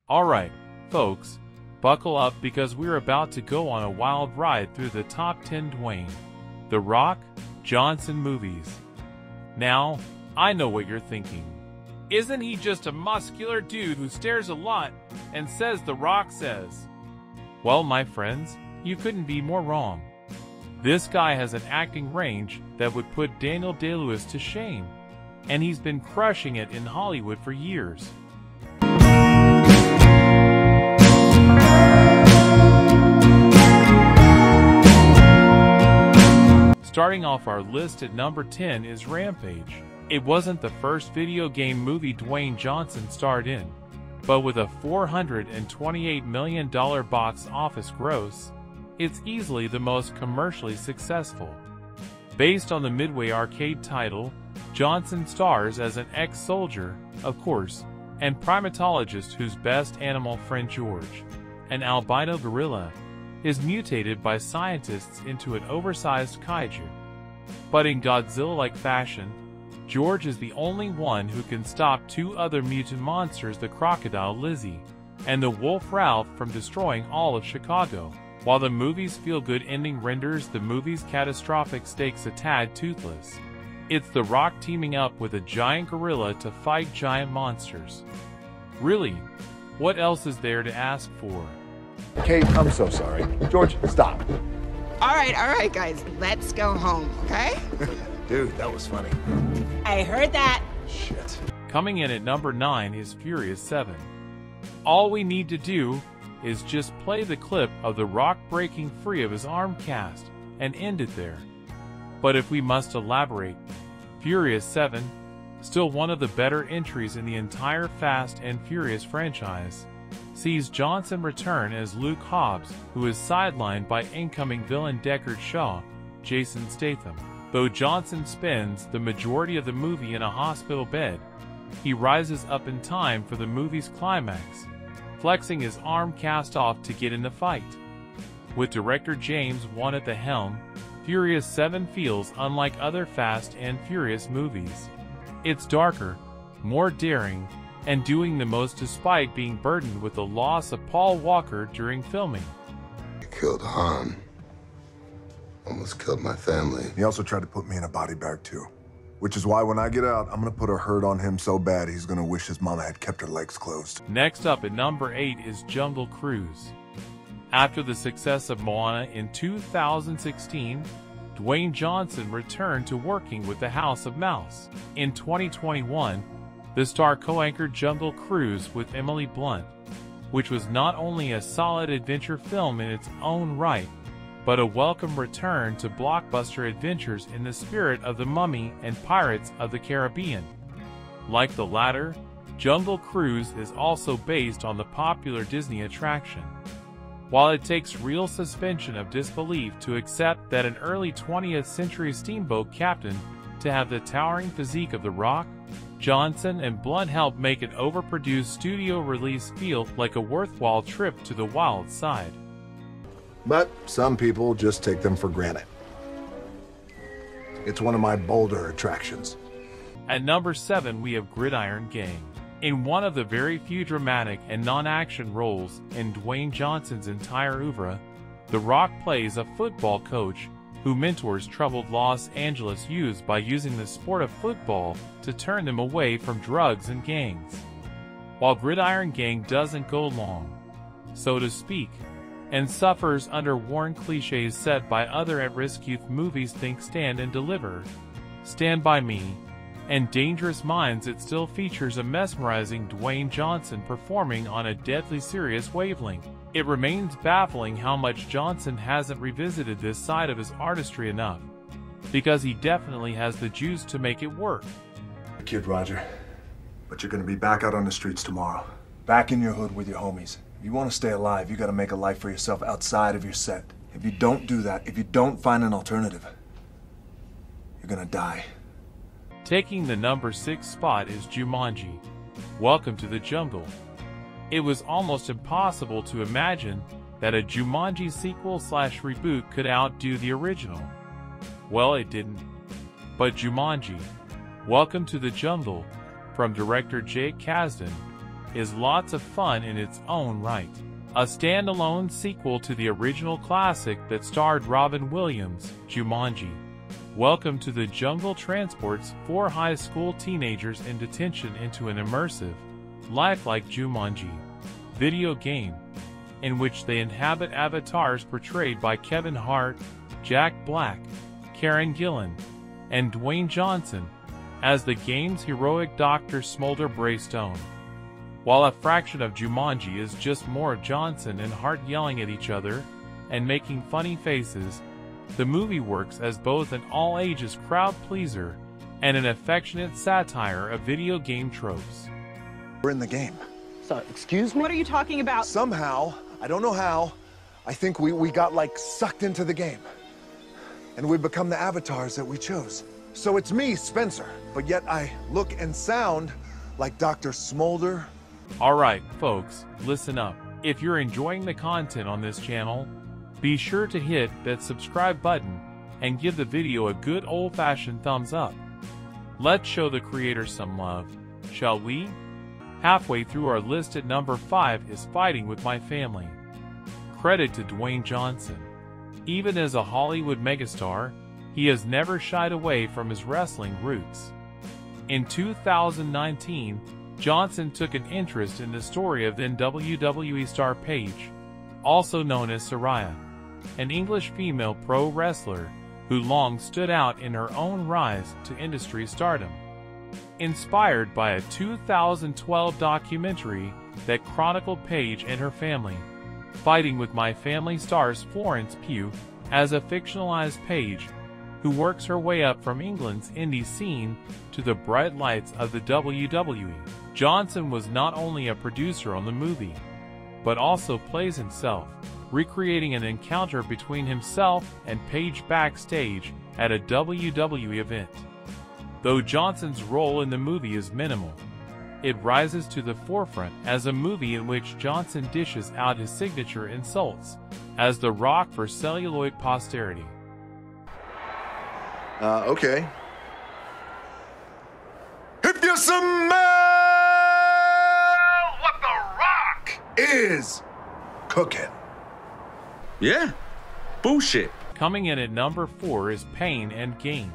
Alright, folks, buckle up because we're about to go on a wild ride through the top 10 Dwayne The Rock Johnson movies. Now, I know what you're thinking. Isn't he just a muscular dude who stares a lot and says The Rock says? Well, my friends, you couldn't be more wrong. This guy has an acting range that would put Daniel Day-Lewis to shame, and he's been crushing it in Hollywood for years. Starting off our list at number 10 is Rampage. It wasn't the first video game movie Dwayne Johnson starred in, but with a $428 million box office gross, it's easily the most commercially successful. Based on the Midway arcade title, Johnson stars as an ex-soldier, of course, and primatologist whose best animal friend George, an albino gorilla, is mutated by scientists into an oversized kaiju. But in Godzilla-like fashion, George is the only one who can stop two other mutant monsters, the crocodile Lizzie and the wolf Ralph, from destroying all of Chicago. While the movie's feel-good ending renders the movie's catastrophic stakes a tad toothless, it's The Rock teaming up with a giant gorilla to fight giant monsters. Really, what else is there to ask for? Kate, I'm so sorry. George, stop. All right, guys. Let's go home, okay? Dude, that was funny. I heard that. Shit. Coming in at number 9 is Furious 7. All we need to do is just play the clip of The Rock breaking free of his arm cast and end it there. But if we must elaborate, Furious 7, still one of the better entries in the entire Fast and Furious franchise, sees Johnson return as Luke Hobbs, who is sidelined by incoming villain Deckard Shaw, Jason Statham. Though Johnson spends the majority of the movie in a hospital bed, he rises up in time for the movie's climax, flexing his arm cast off to get in the fight. With director James Wan at the helm, Furious 7 feels unlike other Fast and Furious movies. It's darker, more daring, and doing the most despite being burdened with the loss of Paul Walker during filming. He killed Han. Almost killed my family. He also tried to put me in a body bag too. Which is why when I get out, I'm gonna put a hurt on him so bad he's gonna wish his mama had kept her legs closed. Next up at number 8 is Jungle Cruise. After the success of Moana in 2016, Dwayne Johnson returned to working with the House of Mouse. In 2021, the star co-anchored Jungle Cruise with Emily Blunt, which was not only a solid adventure film in its own right, but a welcome return to blockbuster adventures in the spirit of The Mummy and Pirates of the Caribbean. Like the latter, Jungle Cruise is also based on the popular Disney attraction. While it takes real suspension of disbelief to accept that an early 20th century steamboat captain to have the towering physique of The Rock, Johnson and Blunt helped make an overproduced studio release feel like a worthwhile trip to the wild side. But some people just take them for granted. It's one of my bolder attractions. At number 7 we have Gridiron Gang. In one of the very few dramatic and non-action roles in Dwayne Johnson's entire oeuvre, The Rock plays a football coach who mentors troubled Los Angeles youths by using the sport of football to turn them away from drugs and gangs. While Gridiron Gang doesn't go long, so to speak, and suffers under worn cliches set by other at-risk youth movies Think, Stand and Deliver, Stand By Me, and Dangerous Minds, it still features a mesmerizing Dwayne Johnson performing on a deadly serious wavelength. It remains baffling how much Johnson hasn't revisited this side of his artistry enough, because he definitely has the juice to make it work. Kid Roger, but you're gonna be back out on the streets tomorrow. Back in your hood with your homies. If you want to stay alive, you gotta make a life for yourself outside of your set. If you don't do that, if you don't find an alternative, you're gonna die. Taking the number 6 spot is Jumanji, Welcome to the Jungle. It was almost impossible to imagine that a Jumanji sequel/reboot could outdo the original. Well, it didn't. But Jumanji, Welcome to the Jungle, from director Jake Kasdan, is lots of fun in its own right. A standalone sequel to the original classic that starred Robin Williams, Jumanji. Welcome to the Jungle transports 4 high school teenagers in detention into an immersive, lifelike Jumanji video game, in which they inhabit avatars portrayed by Kevin Hart, Jack Black, Karen Gillan, and Dwayne Johnson as the game's heroic Dr. Smolder Braystone. While a fraction of Jumanji is just more Johnson and Hart yelling at each other and making funny faces, the movie works as both an all-ages crowd pleaser and an affectionate satire of video game tropes. We're in the game. So, excuse me? What are you talking about? Somehow, I don't know how, I think we got like sucked into the game. And we become the avatars that we chose. So it's me, Spencer, but yet I look and sound like Dr. Smolder. Alright, folks, listen up. If you're enjoying the content on this channel, be sure to hit that subscribe button and give the video a good old-fashioned thumbs up. Let's show the creator some love, shall we? Halfway through our list at number 5 is Fighting with My Family. Credit to Dwayne Johnson. Even as a Hollywood megastar, he has never shied away from his wrestling roots. In 2019, Johnson took an interest in the story of then WWE star Paige, also known as Saraya, an English female pro wrestler who long stood out in her own rise to industry stardom. Inspired by a 2012 documentary that chronicled Paige and her family, Fighting with My Family stars Florence Pugh as a fictionalized Paige who works her way up from England's indie scene to the bright lights of the WWE. Johnson was not only a producer on the movie, but also plays himself, recreating an encounter between himself and Paige backstage at a WWE event. Though Johnson's role in the movie is minimal, it rises to the forefront as a movie in which Johnson dishes out his signature insults as The Rock for celluloid posterity. Okay. If you smell what The Rock is cooking. Yeah, bullshit. Coming in at number 4 is Pain and Gain.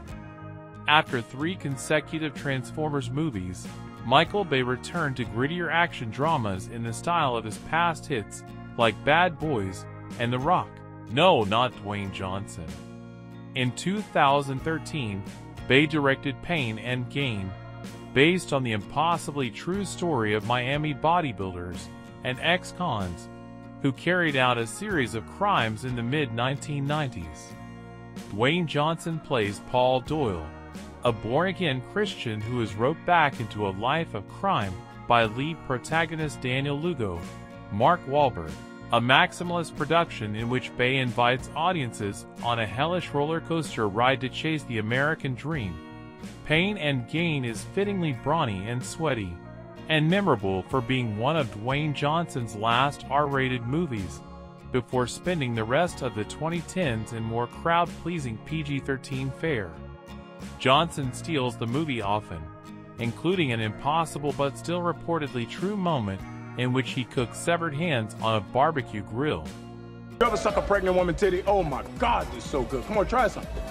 After 3 consecutive Transformers movies, Michael Bay returned to grittier action dramas in the style of his past hits like Bad Boys and The Rock. No, not Dwayne Johnson. In 2013, Bay directed Pain and Gain, based on the impossibly true story of Miami bodybuilders and ex-cons who carried out a series of crimes in the mid-1990s. Dwayne Johnson plays Paul Doyle, a born-again Christian who is roped back into a life of crime by lead protagonist Daniel Lugo, Mark Wahlberg, a maximalist production in which Bay invites audiences on a hellish roller coaster ride to chase the American dream. Pain and Gain is fittingly brawny and sweaty, and memorable for being one of Dwayne Johnson's last R-rated movies, before spending the rest of the 2010s in more crowd-pleasing PG-13 fare. Johnson steals the movie often, including an impossible but still reportedly true moment in which he cooks severed hands on a barbecue grill. You ever suck a pregnant woman titty? Oh my God, this is so good. Come on, try something.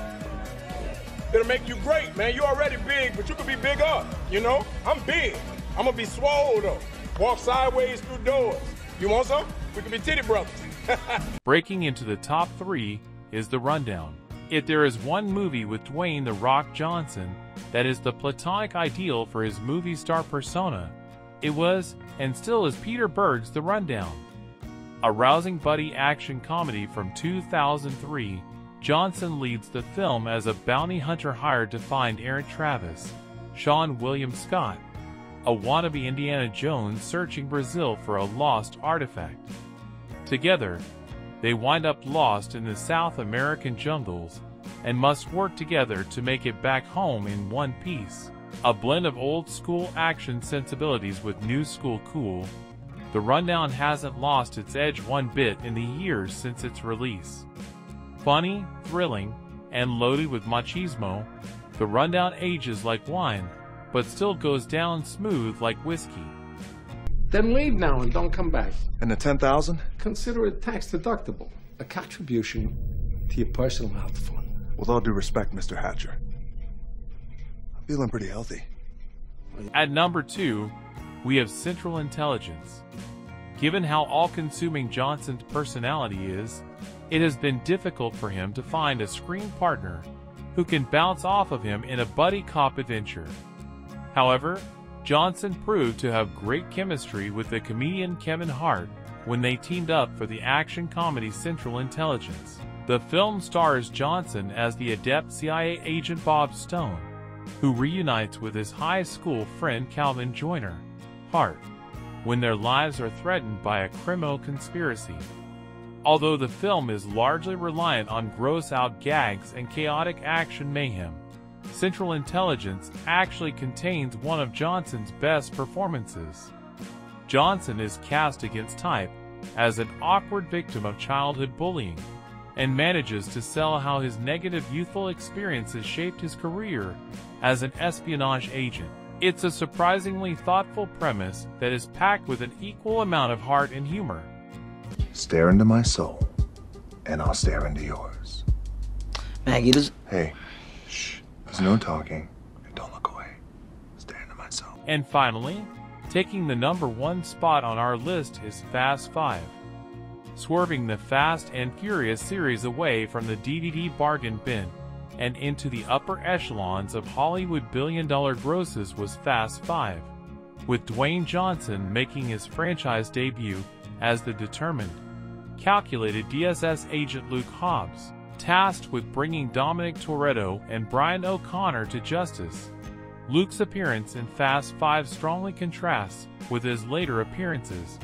It'll make you great, man. You're already big, but you could be bigger, you know? I'm big. I'm gonna be swole though. Walk sideways through doors. You want some? We could be titty brothers. Breaking into the top 3 is The Rundown. If there is one movie with Dwayne The Rock Johnson that is the platonic ideal for his movie star persona, it was, and still is, Peter Berg's The Rundown. A rousing buddy action comedy from 2003, Johnson leads the film as a bounty hunter hired to find errant Travis, Sean William Scott, a wannabe Indiana Jones searching Brazil for a lost artifact. Together, they wind up lost in the South American jungles and must work together to make it back home in one piece. A blend of old-school action sensibilities with new-school cool, The Rundown hasn't lost its edge one bit in the years since its release. Funny, thrilling, and loaded with machismo, The Rundown ages like wine, but still goes down smooth like whiskey. Then leave now and don't come back. And the 10,000? Consider it tax deductible. A contribution to your personal health fund. With all due respect, Mr. Hatcher, I'm feeling pretty healthy. At number 2, we have Central Intelligence. Given how all-consuming Johnson's personality is, it has been difficult for him to find a screen partner who can bounce off of him in a buddy cop adventure. However, Johnson proved to have great chemistry with the comedian Kevin Hart when they teamed up for the action comedy Central Intelligence. The film stars Johnson as the adept CIA agent Bob Stone, who reunites with his high school friend Calvin Joyner, Hart, when their lives are threatened by a criminal conspiracy. Although the film is largely reliant on gross-out gags and chaotic action mayhem, Central Intelligence actually contains one of Johnson's best performances. Johnson is cast against type as an awkward victim of childhood bullying, and manages to sell how his negative youthful experiences shaped his career as an espionage agent. It's a surprisingly thoughtful premise that is packed with an equal amount of heart and humor. Stare into my soul, and I'll stare into yours. Maggie, does... Hey, shh. There's no talking, and don't look away. Stare into my soul. And finally, taking the number 1 spot on our list is Fast 5. Swerving the Fast and Furious series away from the DVD bargain bin and into the upper echelons of Hollywood billion-dollar grosses was Fast 5, with Dwayne Johnson making his franchise debut as the determined, calculated DSS agent Luke Hobbs, tasked with bringing Dominic Toretto and Brian O'Connor to justice. Luke's appearance in Fast 5 strongly contrasts with his later appearances,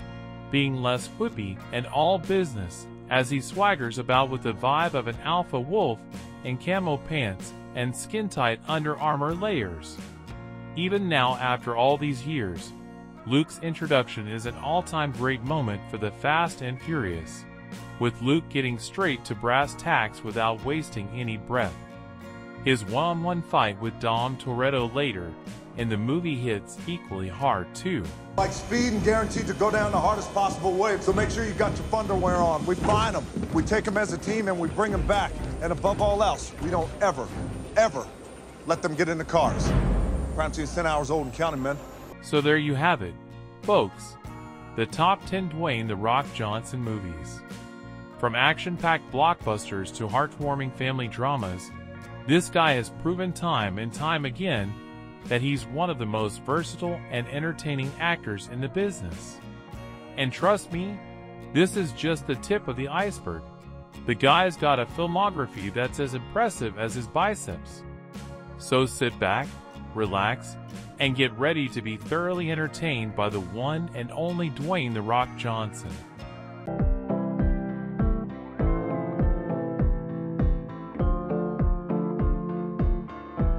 being less whippy and all business, as he swaggers about with the vibe of an alpha wolf in camo pants and skin-tight Under Armour layers. Even now, after all these years, Luke's introduction is an all-time great moment for the Fast and Furious, with Luke getting straight to brass tacks without wasting any breath. His one-on-one fight with Dom Toretto later in the movie hits equally hard too. Like speed and guaranteed to go down the hardest possible way, so make sure you got your underwear on. We find them, we take them as a team, and we bring them back. And above all else, we don't ever let them get in the cars. Crime scene is 10 hours old and counting, men. So there you have it, folks. The top 10 Dwayne The Rock Johnson movies. From action-packed blockbusters to heartwarming family dramas, this guy has proven time and time again that he's one of the most versatile and entertaining actors in the business. And trust me, this is just the tip of the iceberg. The guy's got a filmography that's as impressive as his biceps. So sit back, relax, and get ready to be thoroughly entertained by the one and only Dwayne The Rock Johnson.